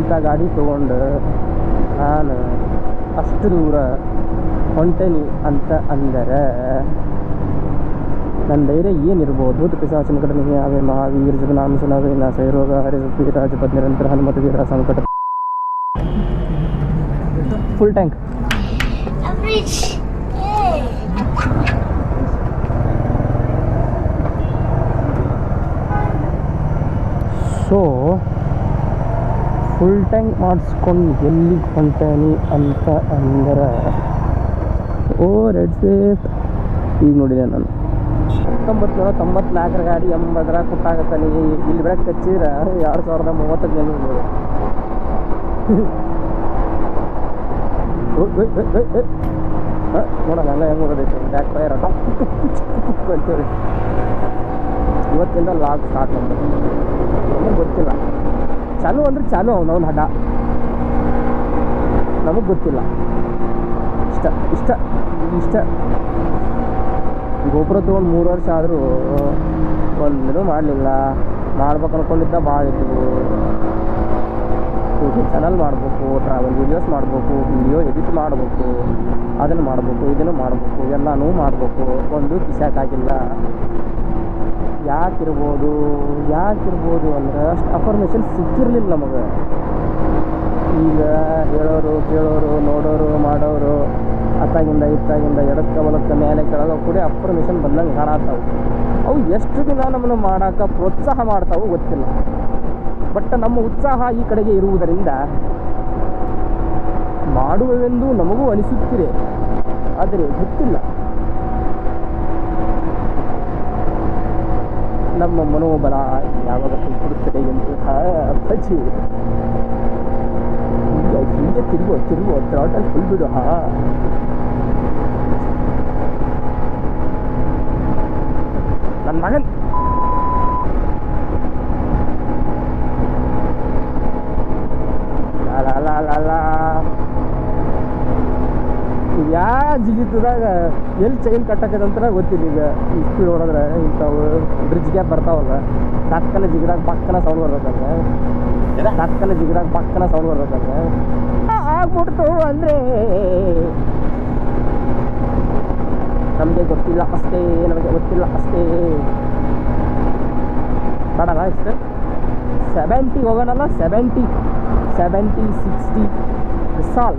ಇಂಥ ಗಾಡಿ ತೊಗೊಂಡು ನಾನು ಅಷ್ಟು ದೂರ ಹೊಂಟೇನಿ ಅಂತ ಅಂದರೆ ನನ್ನ ಧೈರ್ಯ ಏನಿರ್ಬೋದು. ಪಿಶಾಚನ ಕಡೆ ಆವೆ ಮಹಾವೀರ ಜಪ ನಾಮ ಸುನಾವೆ ನಾ ಸೈರೋಗ ಹರಿಸುತ್ತಿ ರಾಜಪತ್ ನಿರಂತರ ಹನುಮತ ವೀರ ಸಂಕಟ. Full tank. So full tank ಮಾಡಿಸ್ಕೊಂಡು ಎಲ್ಲಿಗೆ ಹೊಂಟೇನಿ ಅಂತ ಅಂದರೆ ರೆಡ್ ಸೇಫ್. ಈಗ ನೋಡಿದೆ ನಾನು 1994 ಗಾಡಿ 80 ಕೊಟ್ಟಾಗತ್ತಾನೆ. ಇಲ್ಲಿ ಬ್ರೇಕ್ ಹಚ್ಚಿದ್ರೆ 2030 ನೋಡು. ನೋಡೋಣ ಎಲ್ಲ ಹೆಂಗೆ ನೋಡೋದೈತೆ ಬ್ಯಾಕ್ ಫೈರ್ ಅಂತೇಳಿ. ಇವತ್ತಿಂದ ಲಾಗ್ ಸ್ಟಾರ್ಟ್ ಮಾಡ್ಬೇಕು. ನಮಗೆ ಗೊತ್ತಿಲ್ಲ, ಚಾಲು ಅಂದ್ರೆ ಚಾಲು ಅವನವನ ಹಡ, ನಮಗೆ ಗೊತ್ತಿಲ್ಲ. ಇಷ್ಟ ಗೋಪುರ ತೊಗೊಂಡು 3 ವರ್ಷ ಆದರೂ ಒಂದಿನೂ ಮಾಡಲಿಲ್ಲ. ಮಾಡ್ಬೇಕು ಅಂದ್ಕೊಂಡಿದ್ದ ಭಾಳ ಇದ್ದವು. ಯೂಟ್ಯೂಬ್ ಚಾನಲ್ ಮಾಡಬೇಕು, ಟ್ರಾವೆಲ್ ವೀಡಿಯೋಸ್ ಮಾಡಬೇಕು, ವಿಡಿಯೋ ಎಡಿಟ್ ಮಾಡಬೇಕು, ಅದನ್ನು ಮಾಡಬೇಕು, ಇದನ್ನು ಮಾಡಬೇಕು, ಎಲ್ಲನೂ ಮಾಡಬೇಕು. ಒಂದು ಕಿಸ್ಯಾಕಾಗಿಲ್ಲ. ಯಾಕಿರ್ಬೋದು ಅಂದರೆ ಅಷ್ಟು ಅಫರ್ಮೇಷನ್ ಸಿಕ್ಕಿರಲಿಲ್ಲ ನಮಗೆ. ಈಗ ಹೇಳೋರು ಕೇಳೋರು ನೋಡೋರು ಮಾಡೋರು ಅತ್ತಾಗಿಂದ ಇತ್ತಾಗಿಂದ ಎಡಕ್ಕೆ ಬಲಕ್ಕೆ ಮೇಲೆ ಕೆಳಗೆ ಕೂಡ ಅಫರ್ಮೇಷನ್ ಬಂದಂಗೆ ಕಾಣತ್ತಾವು. ಅವು ಎಷ್ಟು ದಿನ ನಮ್ಮನ್ನು ಮಾಡೋಕೆ ಪ್ರೋತ್ಸಾಹ ಮಾಡ್ತಾವೆ ಗೊತ್ತಿಲ್ಲ. ಬಟ್ ನಮ್ಮ ಉತ್ಸಾಹ ಈ ಕಡೆಗೆ ಇರುವುದರಿಂದ ಮಾಡುವೆವೆಂದು ನಮಗೂ ಅನಿಸುತ್ತಿದೆ, ಆದರೆ ಗೊತ್ತಿಲ್ಲ ನಮ್ಮ ಮನೋಬಲ ಯಾವಾಗ ಕೊಡುತ್ತದೆ ಎಂದು ಬಜಿ ಹಿಂಗೆ ತಿರುಗೋ ಥ್ರಾಟಲ್ ಫುಲ್ ಬಿಡು. ನನ್ನ ಮಗನ್ ಜಿಗಿತದಾಗ ಎಲ್ಲಿ ಚೈನ್ ಕಟ್ಟಕ್ಕದಂತ ಗೊತ್ತಿಲ್ಲ. ಈಗ ಈ ಸ್ಪೀಡ್ ಹೊಡೆದ್ರೆ ಇಂಥವು ಬ್ರಿಡ್ಜ್ ಗ್ಯಾಪ್ ಬರ್ತಾವಲ್ಲ, ಟಕ್ಕನ ಜಿಗಿದಾಗ ಪಕ್ಕನ ಸೌಂಡ್ ಬರ್ಬೇಕಂದ್ರೆ ಆಗ್ಬಿಡ್ತು ಅಂದರೆ ನಮಗೆ ಗೊತ್ತಿಲ್ಲ ಅಷ್ಟೇ. ಬೇಡಲ್ಲ ಇಷ್ಟು 70 ಹೋಗೋಣಲ್ಲ. 70 60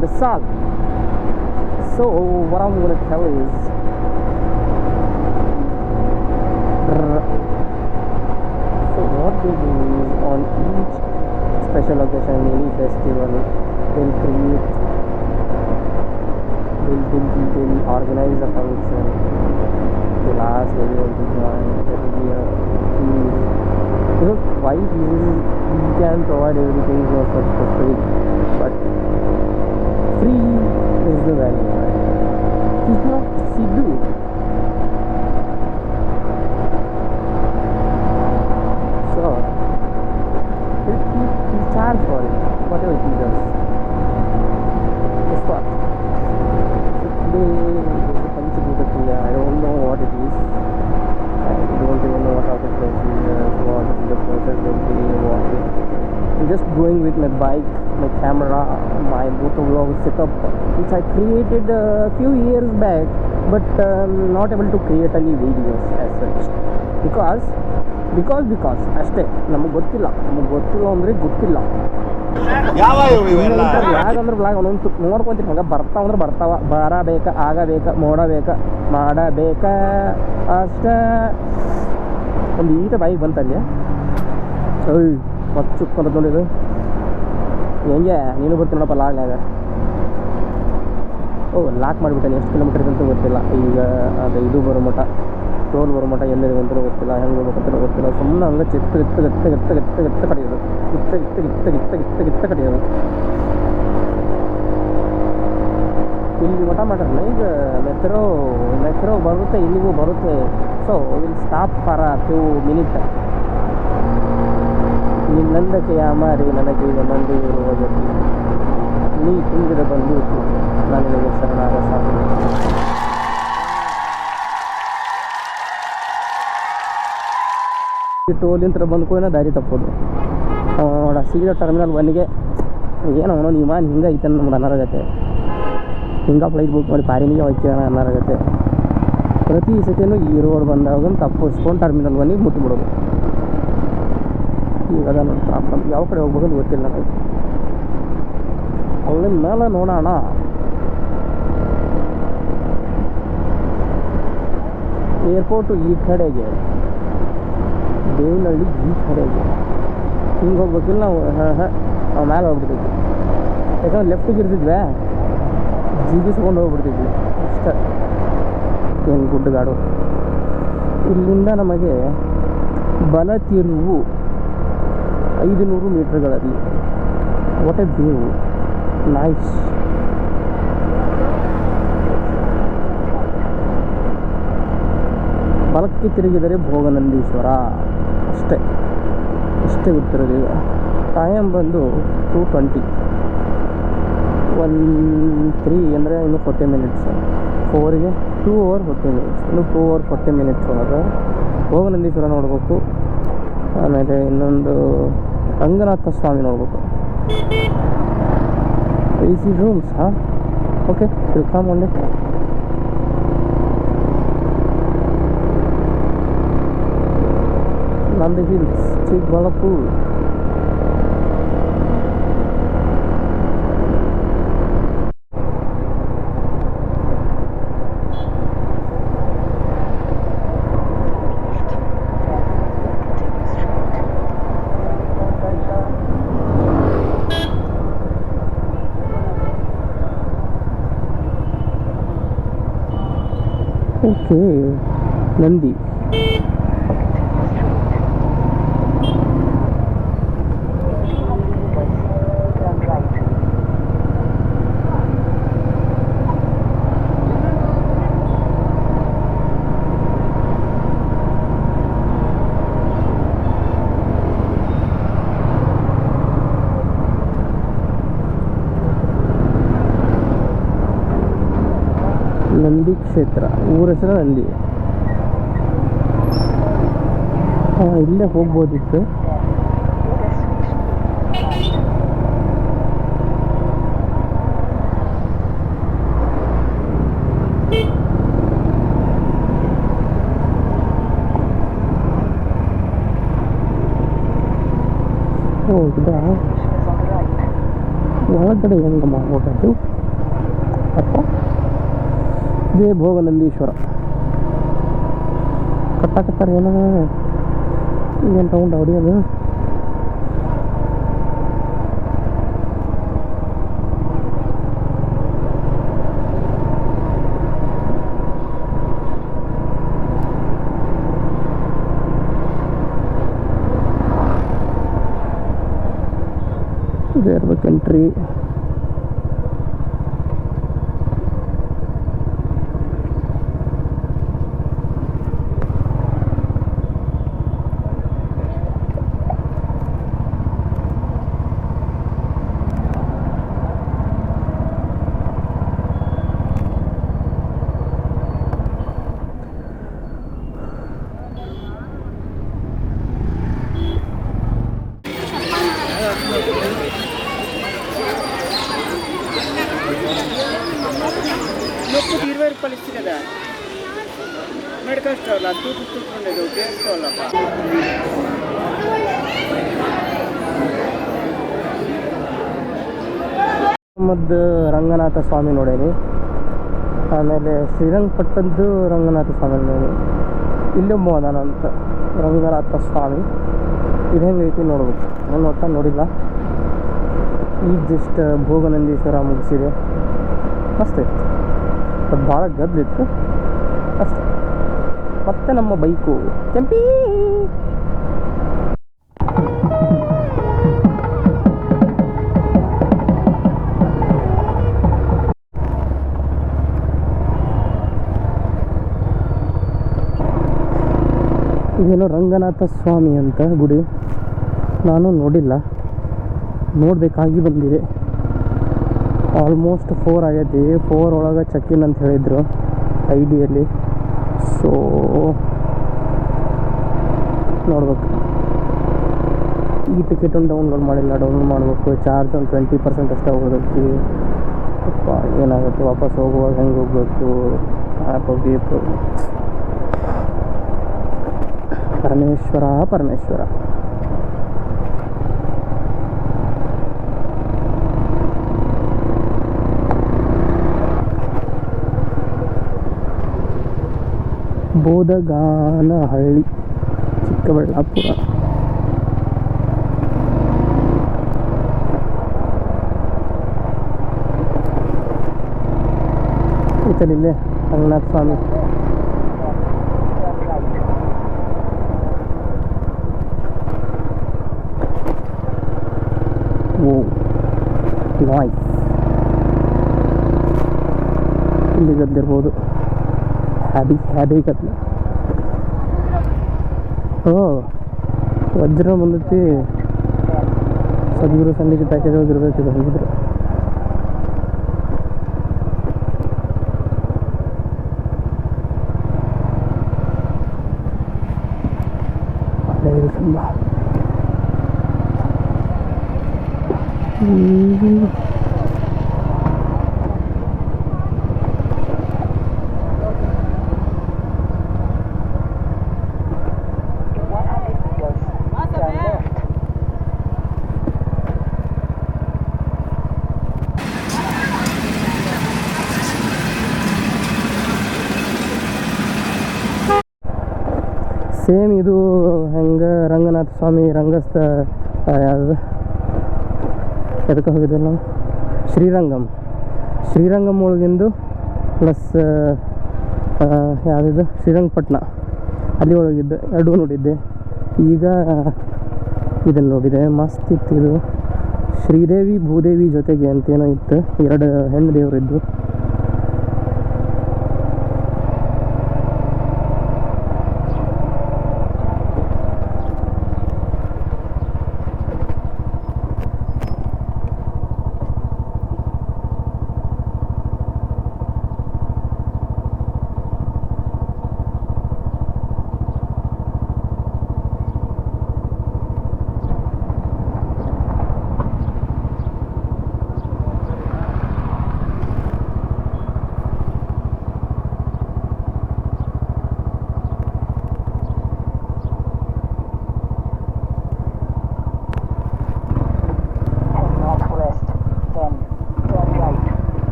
Vissal. So what I'm going to tell is so what they do is on each special occasion, any festival, they'll organize a function. They'll ask everyone to join. There will be a fees. Because why fees? We can provide everything for free, but free is the value, right? It's not Sibu. So he'll charge for it, whatever he does. Guess what? So today there's a Panchabuddha Kriya. I don't know what it is. I don't even know what other procedures, what the process will be, I'm just going with my bike, my camera, my motovlog setup, which I created a few years back, but not able to create any videos as such because ಅಷ್ಟೇ. ನಮಗೆ ಗೊತ್ತಿಲ್ಲ ಅಂದರೆ ಗೊತ್ತಿಲ್ಲ. Blog ಅಂದ್ರೆ blog ಒಂದೊಂದು ನೋಡ್ಕೊಂತೀನಿ. ಹಂಗೆ ಬರ್ತಾವಂದ್ರೆ ಬರ್ತಾವ, ಬರಬೇಕಾ, ಆಗಬೇಕಾ, ಮಾಡಬೇಕಾ ಅಷ್ಟೇ. ಒಂದು ಈಟ ಬೈಕ್ ಬಂತಲ್ಲಿ, ಮತ್ತು ಚುಕ್ಕಂತ ನೋಡಿದು ಹೆಂಗೆ ನೀನು ಬರ್ತೀನಿ ನೋಡಪ್ಪ ಲಾಗ್ನಾಗ. ಲಾಕ್ ಮಾಡಿಬಿಟ್ಟೆ. ಎಷ್ಟು ಕಿಲೋಮೀಟರ್ ಅಂತ ಗೊತ್ತಿಲ್ಲ. ಈಗ ಅದು ಇದು ಬರೋ ಮಠ, ಟೋಲ್ ಬರೋ ಮಠ ಎಲ್ಲಿದೆ ಅಂತಲೂ ಗೊತ್ತಿಲ್ಲ, ಹೆಂಗೆ ಹೋಗ್ಬೇಕಂತ ಗೊತ್ತಿಲ್ಲ. ಸುಮ್ಮನೆ ಹಂಗೆ ಎತ್ತ ಕಡಿಯೋದು, ಕಡಿಯೋದು. ಇಲ್ಲಿ ಮಠ ಮಾಡ್ರಲ್ಲ. ಈಗ ಮೆಟ್ರೋ ಬರುತ್ತೆ, ಇಲ್ಲಿಗೂ ಬರುತ್ತೆ. So will stop for a few minute. ನಿನ್ನಂದಕ್ಕೆ ಯಾಮಾರಿ ನನಗೀಗ ಮಂದಿರುವ ಗತಿ, ನೀ ತುಂಬಿದ ಬಂದು ನನಗೆ ಶರಣಾಗ ಸಾಕು. ಈ ಟೋಲಿಂತ್ರ ಬಂದ್ಕೊಳ್ಳಿ ದಾರಿ ತಪ್ಪೋದು. ನೋಡ ಸೀದಾ ಟರ್ಮಿನಲ್ 1ಗೆ ಏನೋ ನೀವು ಹಿಂಗೆ ಐತೆ ನಮ್ಗೆ ಅನ್ನೋರಾಗತ್ತೆ. ಹಿಂಗೆ ಫ್ಲೈಟ್ ಬುಕ್ ಮಾಡಿ ಪಾರಿನಿಗೆ ಹೋಗ್ತೀವಿ ಅನ್ನೋರಾಗತ್ತೆ. ಪ್ರತಿ ಸತಿಯೂ ಈ ರೋಡ್ ಬಂದಾಗ ತಪ್ಪಿಸ್ಕೊಂಡು ಟರ್ಮಿನಲ್ 1ಗೆ ಮುಟ್ಟಿಬಿಡೋದು. ಈಗ ಅದ ನೋಡಿ ಪ್ರಾಬ್ಲಮ್. ಯಾವ ಕಡೆ ಹೋಗ್ಬೇಕು ಅಂತ ಗೊತ್ತಿಲ್ಲ ನನಗೆ. ಅಲ್ಲಿನ ಮೇಲೆ ನೋಡೋಣ. ಏರ್ಪೋರ್ಟು ಈ ಕಡೆಗೆ, ದೇವನಹಳ್ಳಿ ಈ ಕಡೆಗೆ. ಹಿಂಗೆ ಹೋಗ್ಬೇಕಿಲ್ಲ ನಾವು. ನಾವು ಮೇಲೆ ಹೋಗ್ಬಿಡ್ತಿದ್ವಿ. ಯಾಕಂದ್ರೆ ಲೆಫ್ಟಿಗೆ ಇರ್ತಿದ್ವಿ, ಜಿಗಿಸ್ಕೊಂಡು ಹೋಗ್ಬಿಡ್ತಿದ್ವಿ ಅಷ್ಟೇ. ಏನು ಗುಡ್ಡಗಾಡು. ಇಲ್ಲಿಂದ ನಮಗೆ ಬಲ ತಿರುವು 500 ಮೀಟರ್ಗಳಲ್ಲಿ. What a view, nice. ಬಲಕ್ಕೆ ತಿರುಗಿದರೆ ಭೋಗನಂದೀಶ್ವರ. ಅಷ್ಟೇ ಗೊತ್ತಿರೋದು. ಈಗ ಟೈಮ್ ಬಂದು 2:20. 1:03 ಅಂದರೆ ಇನ್ನು 40 ಮಿನಿಟ್ಸ್. 4ಗೆ 2 hour 40 minutes. ಇನ್ನು 2 hour 40 minutes ಒಳಗೆ ಭೋಗನಂದೀಶ್ವರ ನೋಡಬೇಕು. ಆಮೇಲೆ ಇನ್ನೊಂದು ರಂಗನಾಥ ಸ್ವಾಮಿ ನೋಡಬೇಕು. AC rooms, huh? Okay, we'll come on it. Nandi Hills, Chikbalapur. Okay, Nandi. Nandi ಕ್ಷೇತ್ರ, ಊರ ಹೆಸರು ನಂದಿ. ಇಲ್ಲೇ ಹೋಗ್ಬೋದಿತ್ತು. ಇದಾ ಒಳಗಡೆ ಹೆಂಗೆ ಮಾಡ್ಬೋದು ಅಪ್ಪ. ಇದೇ ಭೋಗನಂದೀಶ್ವರ. ಕಟ್ಟಾಕತ್ತಾರೆ ಏನೋ ಏನು ತಗೊಂಡು ಹೊಡಿಯೋದು. ಇದೇ ಇರ್ಬೇಕು ಎಂಟ್ರಿ. లోపు 20 రూపాయలు ఇచ్చి కదా మెడికల్ స్టోర్లో తూకుండేది చేసుకోవాలప్ప. ಮತ್ತು ರಂಗನಾಥ ಸ್ವಾಮಿ ನೋಡೇನಿ. ಆಮೇಲೆ ಶ್ರೀರಂಗಪಟ್ಟಣದ್ದು ರಂಗನಾಥ ಸ್ವಾಮಿ ನೋಡಿ. ಇಲ್ಲೊಬ್ಬ ಅದಾನ ಅಂತ ರಂಗನಾಥ ಸ್ವಾಮಿ. ಇದು ಹೆಂಗೈತಿ ನೋಡ್ಬೇಕು. ನಾನು ಒಟ್ಟ ನೋಡಿಲ್ಲ. ಈಗ ಜಸ್ಟ್ ಭೋಗನಂದೀಶ್ವರ ಮುಗಿಸಿದೆ. ಮಸ್ತ್ ಇತ್ತು. ಅದು ಭಾಳ ಗದ್ದಲಿತ್ತು ಅಷ್ಟೇ. ಮತ್ತೆ ನಮ್ಮ ಬೈಕು ಕೆಂಪಿ. ಇದೇನೋ ರಂಗನಾಥ ಸ್ವಾಮಿ ಅಂತ ಗುಡಿ. ನಾನು ನೋಡಿಲ್ಲ, ನೋಡಬೇಕಾಗಿ ಬಂದಿದೆ. ಆಲ್ಮೋಸ್ಟ್ 4 ಆಗೈತಿ. 4 ಒಳಗೆ ಚೆಕ್-ಇನ್ ಅಂತ ಹೇಳಿದರು ID-ಯಲ್ಲಿ. ಸೊ ನೋಡ್ಬೇಕು. ಈ ಟಿಕೆಟನ್ನು ಡೌನ್ಲೋಡ್ ಮಾಡಿಲ್ಲ, ಡೌನ್ಲೋಡ್ ಮಾಡಬೇಕು. ಚಾರ್ಜ್ ಒಂದು 20% ಅಷ್ಟೇ ಹೋಗೋದಕ್ಕೆ. ಅಪ್ಪ ಏನಾಗುತ್ತೆ, ವಾಪಸ್ ಹೋಗುವಾಗ ಹೆಂಗೆ ಹೋಗ್ಬೇಕು? ಆ್ಯಪು ಗೀಪು, ಪರಮೇಶ್ವರ ಪರಮೇಶ್ವರ. ಬೋದಗಾನಹಳ್ಳಿ, ಚಿಕ್ಕಬಳ್ಳಾಪುರ. ಇಲ್ಲೇ ರಂಗನಾಥ ಸ್ವಾಮಿ. ಓ ನಾಯ್ಸ್. ಇಲ್ಲಿ ಗದ್ದಿರ್ಬೋದು, ಹ್ಯಾಬಿ ಗದ್ಲ. ಓ ವಜ್ರ ಬಂದೈತಿ. ಸದ್ಗುರು ಸನ್ನಿಧಿ ಪ್ಯಾಕೇಜ್ ಹೋಗಿರ್ಬೇಕು ಇದು ಹಂಗಿದ್ರೆ. ತುಂಬ ಸೇಮ್ ಇದು ಹೆಂಗೆ ರಂಗನಾಥ ಸ್ವಾಮಿ ರಂಗಸ್ಥ ಯಾವುದು ಎದಕ್ಕೆ ಹೋಗಿದ್ದೆ ನಾವು? ಶ್ರೀರಂಗಮ್ ಒಳಗಿಂದು ಪ್ಲಸ್ ಯಾವುದಿದು ಶ್ರೀರಂಗಪಟ್ಟಣ ಅಲ್ಲಿ ಒಳಗಿದ್ದು ಎರಡೂ ನೋಡಿದ್ದೆ. ಈಗ ಇದನ್ನು ನೋಡಿದೆ, ಮಸ್ತ್ ಇತ್ತು ಇದು. ಶ್ರೀದೇವಿ ಭೂದೇವಿ ಜೊತೆಗೆ ಅಂತೇನೋ ಇತ್ತು, 2 ಹೆಣ್ಣು ದೇವರಿದ್ದು.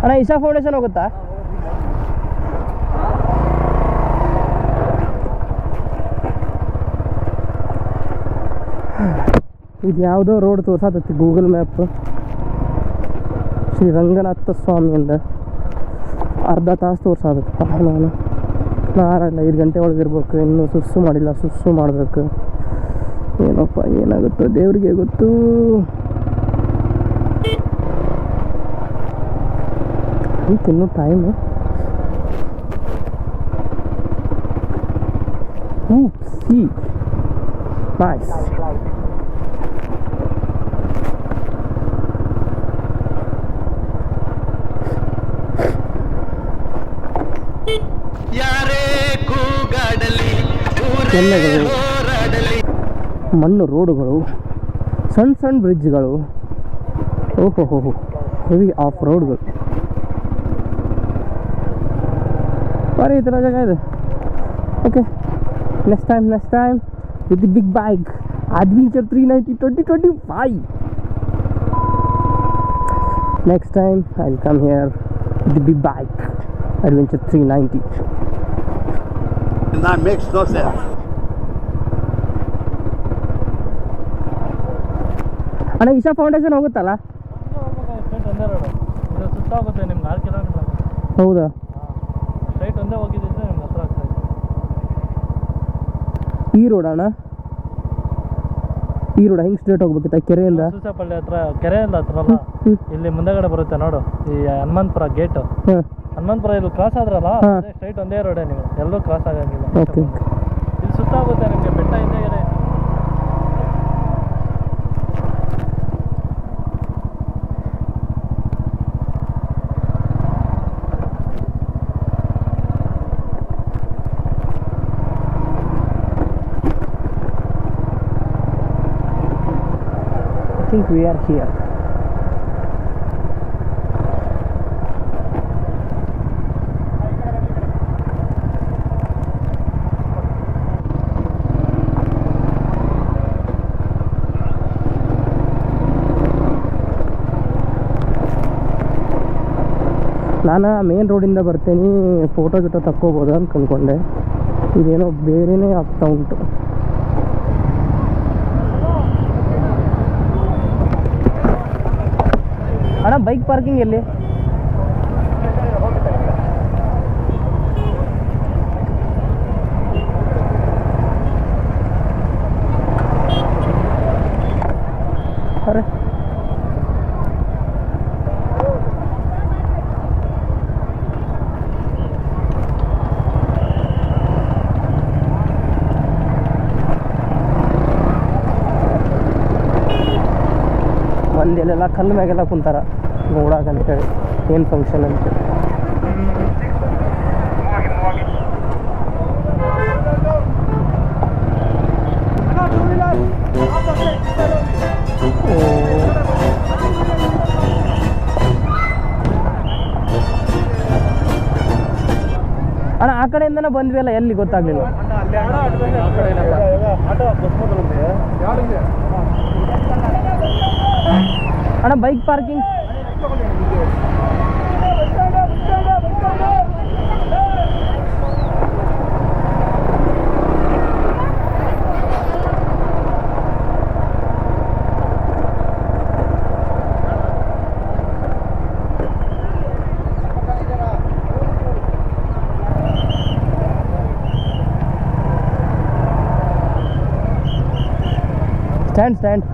ಅಣ್ಣ ಇಶಾ ಫೌಂಡೇಶನ್ ಹೋಗುತ್ತಾ? ಇದು ಯಾವುದೋ ರೋಡ್ ತೋರ್ಸಾತೈತಿ ಗೂಗಲ್ ಮ್ಯಾಪ್. ಶ್ರೀ ರಂಗನಾಥ ಸ್ವಾಮಿಯಿಂದ ಅರ್ಧ ತಾಸು ತೋರ್ಸಾತೈತಪ್ಪ. ನಾನು 5 ಗಂಟೆ ಒಳಗಿರ್ಬೇಕು. ಇನ್ನೂ ಸುಸ್ಸು ಮಾಡಿಲ್ಲ, ಸುಸ್ಸು ಮಾಡಬೇಕು. ಏನಪ್ಪ ಏನಾಗುತ್ತೋ ದೇವ್ರಿಗೆ ಗೊತ್ತು. ಇನ್ನೂ ಟೈಮು. C nice. ಎಣ್ಣೆಗಳು, ಮಣ್ಣು ರೋಡುಗಳು, ಸಣ್ಣ ಸಣ್ಣ ಬ್ರಿಡ್ಜ್ಗಳು, ಓಹೋ ಹೆವಿ ಆಫ್ ರೋಡ್ಗಳು. ಬಾರಿ ಈ ಥರ ಜಾಗ ಇದೆ. Okay, next time with the big bike adventure 390 2025. Next time I will come here with the big bike adventure 390. That makes no sense. ಅಣ್ಣ ಇಶಾ ಫೌಂಡೇಶನ್ ಹೋಗುತ್ತಲ್ಲ? ಸ್ಟ್ರೈಟ್ ಒಂದೇ ರೋಡು, ಇದು ಸುತ್ತಾಗುತ್ತೆ ನಿಮ್ಗೆ 6 ಕಿಲೋಮೀಟರ್ ಆಗುತ್ತೆ. ಹೌದಾ? ಸ್ಟ್ರೈಟ್ ಒಂದೇ ಹೋಗಿದ್ದಿದ್ರೆ ನಿಮ್ಗೆ ಹತ್ರ ಆಗ್ತಾ ಇತ್ತು. ಈ ರೋಡ್ ಅಣ್ಣ? ಈ ರೋಡ್ ಹೆಂಗೆ ಸ್ಟ್ರೇಟ್ ಹೋಗ್ಬೇಕಿತ್ತ ಕೆರೆಯಿಂದ? ಸೂಸಪಳ್ಳಿ ಹತ್ರ, ಕೆರೆಯಿಂದ ಹತ್ರ ಅಲ್ಲ, ಇಲ್ಲಿ ಮುಂದೆಗಡೆ ಬರುತ್ತೆ ನೋಡು, ಈ ಹನುಮಂತಪುರ ಗೇಟು. ಹನುಮಂತಪುರ ಇಲ್ಲಿ ಕ್ರಾಸ್ ಆದ್ರಲ್ಲ, ಸ್ಟ್ರೈಟ್ ಒಂದೇ ರೋಡೇ, ನೀವು ಎಲ್ಲೂ ಕ್ರಾಸ್ ಆಗಂಗಿಲ್ಲ. ಓಕೆ. ಇಲ್ಲಿ ಸುತ್ತಾಗುತ್ತೆ ನಿಮಗೆ, ಬೆಟ್ಟ ಹಿಂದೆಗಡೆ. I think we are here. ನಾನು ಮೇನ್ ರೋಡಿಂದ ಬರ್ತೀನಿ, ಫೋಟೋ ಗಿಟೋ ತಕ್ಕೋಬೋದು ಅಂತ ಅಂದ್ಕೊಂಡೆ. ಇದೇನೋ ಬೇರೆನೇ ಆಗ್ತಾ ಉಂಟು. ಅಣ್ಣ ಬೈಕ್ ಪಾರ್ಕಿಂಗ್ ಎಲ್ಲಿ? ಅರೆ ಮಂದಿಯಲ್ಲೆಲ್ಲ ಕಲ್ಲು ಮ್ಯಾಗೆಲ್ಲ ಕುಂತಾರ ನೋಡಾಕಂತೇಳಿ ಏನು ಫಂಕ್ಷನ್ ಅಂತ. ಅಣ್ಣ ಆ ಕಡೆಯಿಂದನೇ ಬಂದ್ವಿ ಅಲ್ಲ, ಎಲ್ಲಿ ಗೊತ್ತಾಗ್ಲಿಲ್ಲ. ಅಣ್ಣ bike parking stand.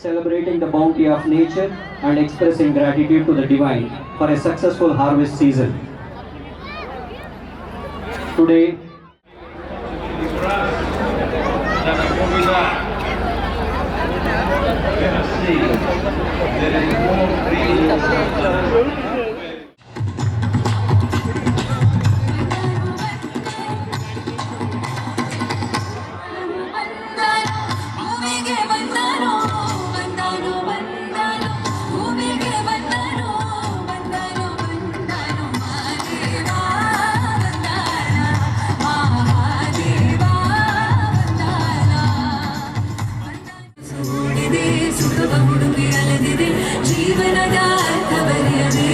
Celebrating the bounty of nature and expressing gratitude to the divine for a successful harvest season. Today, ಭೂಮಿಗೆ ಬಂದನೋ ಬಂದನೋ ಬಂದನೋ ಭೂಮಿಗೆ ಬಂದನೋ ಬಂದನೋ ಬಂದನೋ ಮಹಾದೇವ ಬಂದನ ಮಹಾದೇವ ಬಂದನ ಸೋಡಿದೆ ಸುಖವ ಹುಡುಗಿ ಅಲೆದಿದೆ ಜೀವನದ ಅರ್ಥ ಬರೆಯದೆ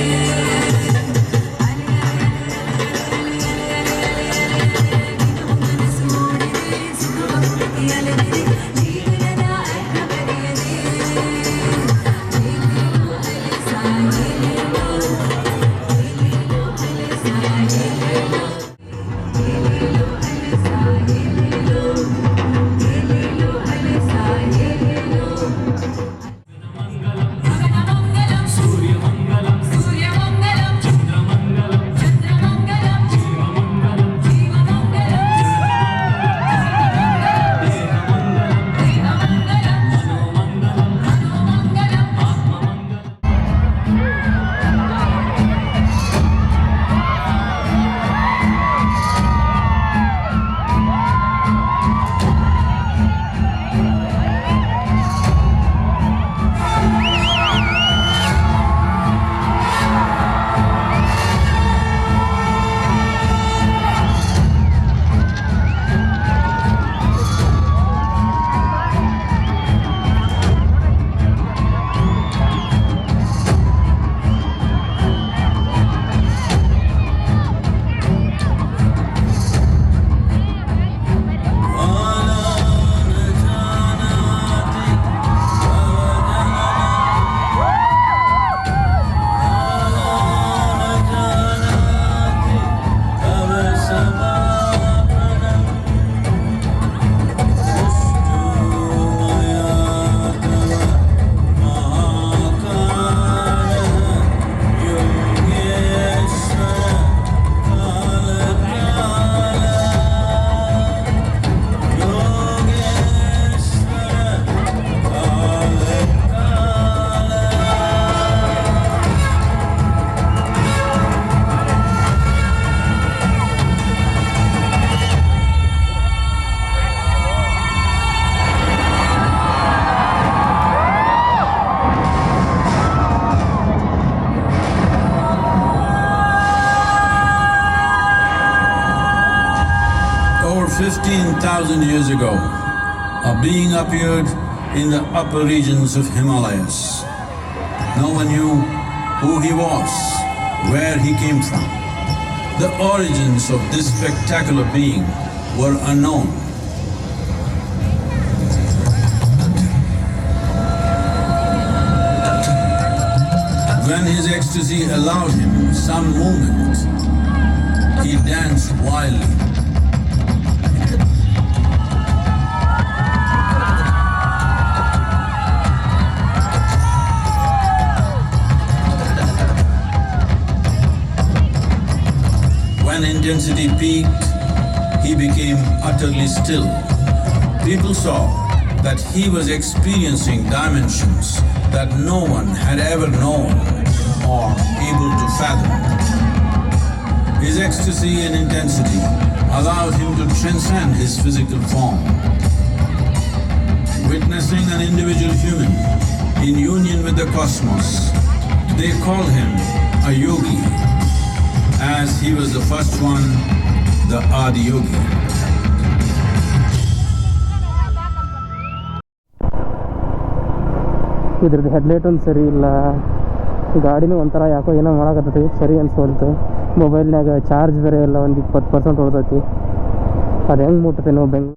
Over 15,000 years ago, a being appeared in the upper regions of Himalayas. No one knew who he was, where he came from. The origins of this spectacular being were unknown. When his ecstasy allowed him some movement, he danced wildly. When intensity peaked, he became utterly still. People saw that he was experiencing dimensions that no one had ever known or able to fathom. His ecstasy and intensity allowed him to transcend his physical form. Witnessing an individual human in union with the cosmos, they called him a yogi, as he was the first one, the Adi Yogi. ಇದ್ರದ್ದು headlight ಒಂದು ಸರಿ ಇಲ್ಲ, ಗಾಡಿನೂ ಒಂಥರ ಯಾಕೋ ಏನೋ ಮಾಡಕತ್ತೈತಿ, ಸರಿ ಅನ್ಸೋಲ್ತು. ಮೊಬೈಲ್ನಾಗ charge ಬೇರೆ ಇಲ್ಲ, ಒಂದು 20% ಉಳ್ದೈತಿ. ಅದು ಹೆಂಗೆ ಮುಟ್ತೇನೋ ಬೆಂಗ್